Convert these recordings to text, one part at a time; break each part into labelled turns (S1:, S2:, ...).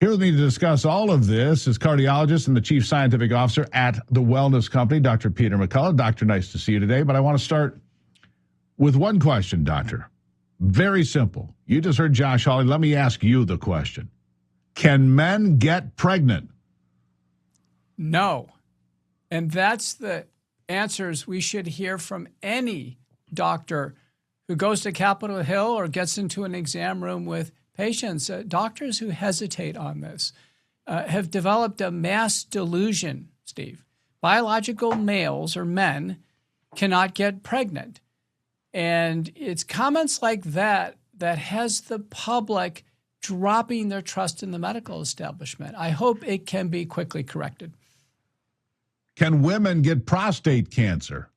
S1: Here with me to discuss all of this is cardiologist and the chief scientific officer at the Wellness Company, Dr. Peter McCullough. Doctor, nice to see you today, but I want to start with one question, Doctor. Very simple. You just heard Josh Hawley. Let me ask you the question. Can men get pregnant?
S2: No. And that's the answers we should hear from any doctor who goes to Capitol Hill or gets into an exam room with patients. Doctors who hesitate on this have developed a mass delusion, Steve. Biological males or men cannot get pregnant. And it's comments like that that has the public dropping their trust in the medical establishment. I hope it can be quickly corrected.
S1: Can women get prostate cancer?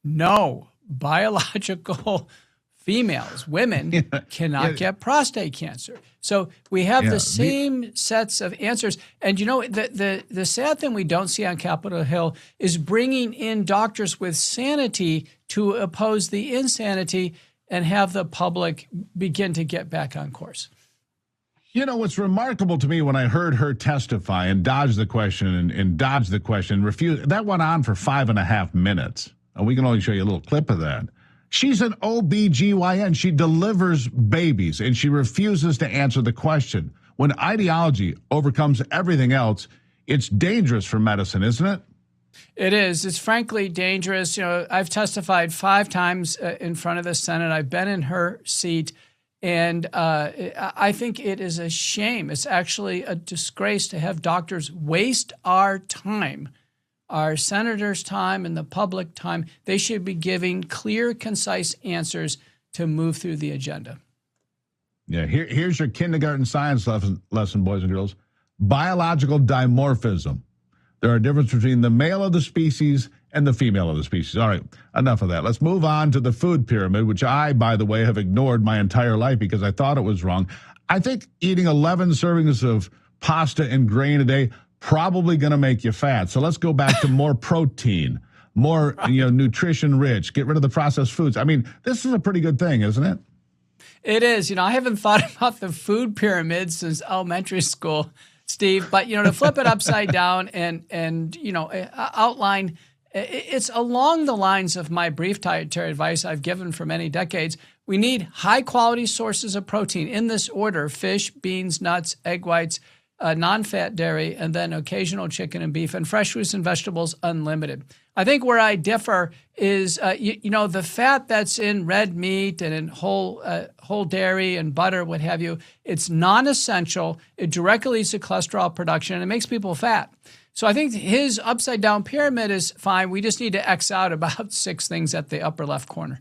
S2: No. Biological females, women, cannot get prostate cancer. So we have the same sets of answers. And you know, the sad thing we don't see on Capitol Hill is bringing in doctors with sanity to oppose the insanity and have the public begin to get back on course.
S1: You know, what's remarkable to me when I heard her testify and dodge the question and dodge the question, refuse, that went on for 5.5 minutes. And we can only show you a little clip of that. She's an OBGYN. She delivers babies, and she refuses to answer the question. When ideology overcomes everything else, it's dangerous for medicine, isn't it?
S2: It is. It's frankly dangerous. You know, I've testified 5 times in front of the Senate. I've been in her seat. And I think it is a shame. It's actually a disgrace to have doctors waste our time, our senators' time and the public time. They should be giving clear, concise answers to move through the agenda.
S1: Yeah, here's your kindergarten science lesson, boys and girls. Biological dimorphism. There are differences between the male of the species and the female of the species. All right, enough of that. Let's move on to the food pyramid, which I, by the way, have ignored my entire life because I thought it was wrong. I think eating 11 servings of pasta and grain a day probably going to make you fat. So let's go back to more protein, more nutrition rich. Get rid of the processed foods. I mean, this is a pretty good thing, isn't it?
S2: It is. You know, I haven't thought about the food pyramid since elementary school, Steve. But to flip it upside down and outline. It's along the lines of my brief dietary advice I've given for many decades. We need high-quality sources of protein in this order: fish, beans, nuts, egg whites, non-fat dairy, and then occasional chicken and beef, and fresh fruits and vegetables unlimited. I think where I differ is, the fat that's in red meat and in whole dairy and butter, what have you, it's non-essential. It directly leads to cholesterol production, and it makes people fat. So I think his upside-down pyramid is fine. We just need to X out about 6 things at the upper left corner.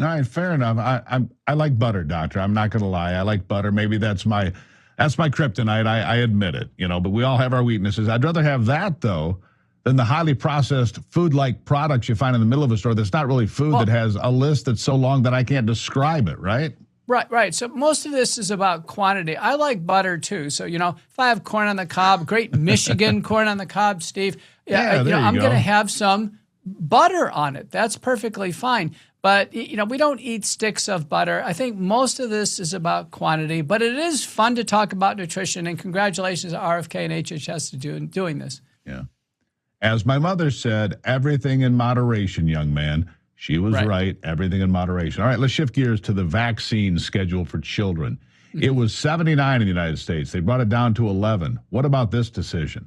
S1: All right, fair enough. I like butter, doctor. I'm not going to lie. I like butter. Maybe that's my kryptonite. I admit it. But we all have our weaknesses. I'd rather have that though than the highly processed food-like products you find in the middle of a store. That's not really food. That has a list that's so long that I can't describe it. Right.
S2: Right. So most of this is about quantity. I like butter too. So, if I have corn on the cob, great Michigan corn on the cob, Steve, I'm going to have some butter on it. That's perfectly fine. But, we don't eat sticks of butter. I think most of this is about quantity, but it is fun to talk about nutrition, and congratulations to RFK and HHS to doing this.
S1: Yeah. As my mother said, everything in moderation, young man. She was right. Everything in moderation. All right, let's shift gears to the vaccine schedule for children. Mm-hmm. It was 79 in the United States. They brought it down to 11. What about this decision?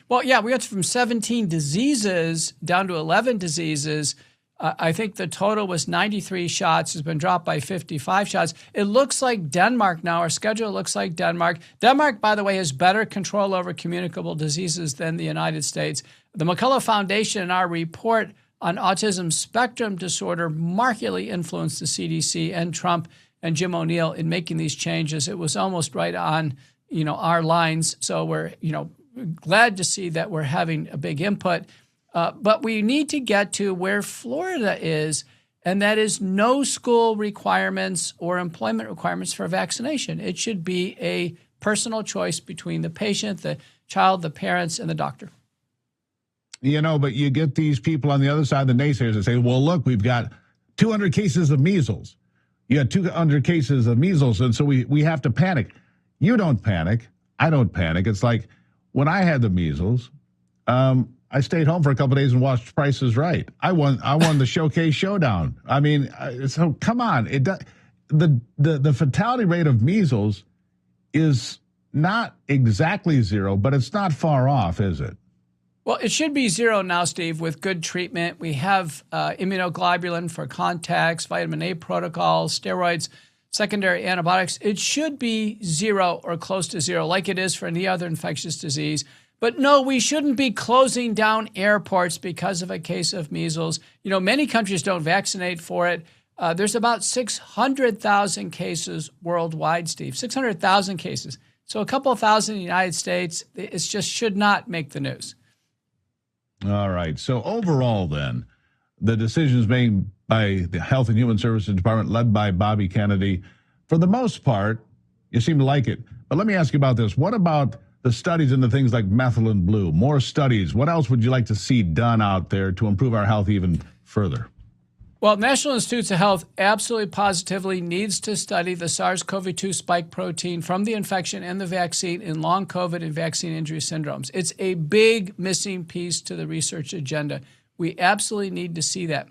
S2: Well, yeah, we got from 17 diseases down to 11 diseases. I think the total was 93 shots. Has been dropped by 55 shots. It looks like Denmark now. Our schedule looks like Denmark. Denmark, by the way, has better control over communicable diseases than the United States. The McCullough Foundation, in our report on autism spectrum disorder, markedly influenced the CDC and Trump and Jim O'Neill in making these changes. It was almost right on, our lines. So we're, glad to see that we're having a big input. But we need to get to where Florida is, and that is no school requirements or employment requirements for vaccination. It should be a personal choice between the patient, the child, the parents, and the doctor.
S1: But you get these people on the other side, the naysayers, that say, well, look, we've got 200 cases of measles. You had 200 cases of measles, and so we have to panic. You don't panic. I don't panic. It's like when I had the measles, I stayed home for a couple of days and watched Price is Right. I won the Showcase Showdown. I mean, so come on. The fatality rate of measles is not exactly zero, but it's not far off, is it?
S2: Well, it should be zero now, Steve, with good treatment. We have immunoglobulin for contacts, vitamin A protocols, steroids, secondary antibiotics. It should be zero or close to zero, like it is for any other infectious disease. But no, we shouldn't be closing down airports because of a case of measles. You know, many countries don't vaccinate for it. There's about 600,000 cases worldwide, Steve, 600,000 cases. So a couple of thousand in the United States, it just should not make the news.
S1: All right. So overall, then, the decisions made by the Health and Human Services Department, led by Bobby Kennedy, for the most part, you seem to like it. But let me ask you about this. What about the studies into things like methylene blue? More studies. What else would you like to see done out there to improve our health even further?
S2: Well, National Institutes of Health absolutely positively needs to study the SARS-CoV-2 spike protein from the infection and the vaccine in long COVID and vaccine injury syndromes. It's a big missing piece to the research agenda. We absolutely need to see that.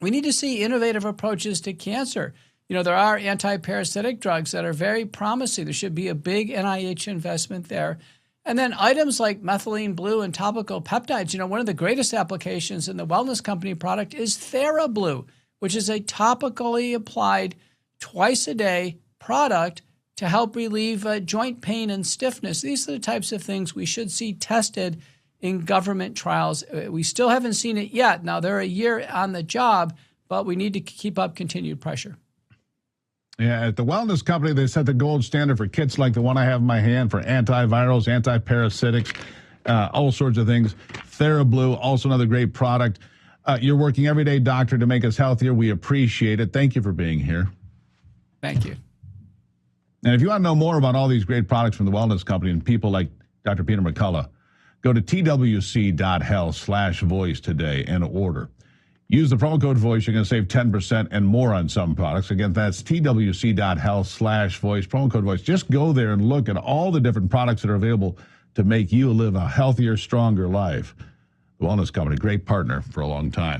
S2: We need to see innovative approaches to cancer. You know, there are anti-parasitic drugs that are very promising. There should be a big NIH investment there. And then items like methylene blue and topical peptides. You know, one of the greatest applications in the Wellness Company product is TheraBlue, which is a topically applied twice a day product to help relieve joint pain and stiffness. These are the types of things we should see tested in government trials. We still haven't seen it yet. Now, they're a year on the job, but we need to keep up continued pressure.
S1: Yeah, at the Wellness Company, they set the gold standard for kits like the one I have in my hand for antivirals, antiparasitics, all sorts of things. TheraBlue, also another great product. You're working every day, doctor, to make us healthier. We appreciate it. Thank you for being here.
S2: Thank you.
S1: And if you want to know more about all these great products from the Wellness Company and people like Dr. Peter McCullough, go to twc.health/voice today and order. Use the promo code VOICE. You're going to save 10% and more on some products. Again, that's twc.health/voice, promo code VOICE. Just go there and look at all the different products that are available to make you live a healthier, stronger life. The Wellness Company, great partner for a long time.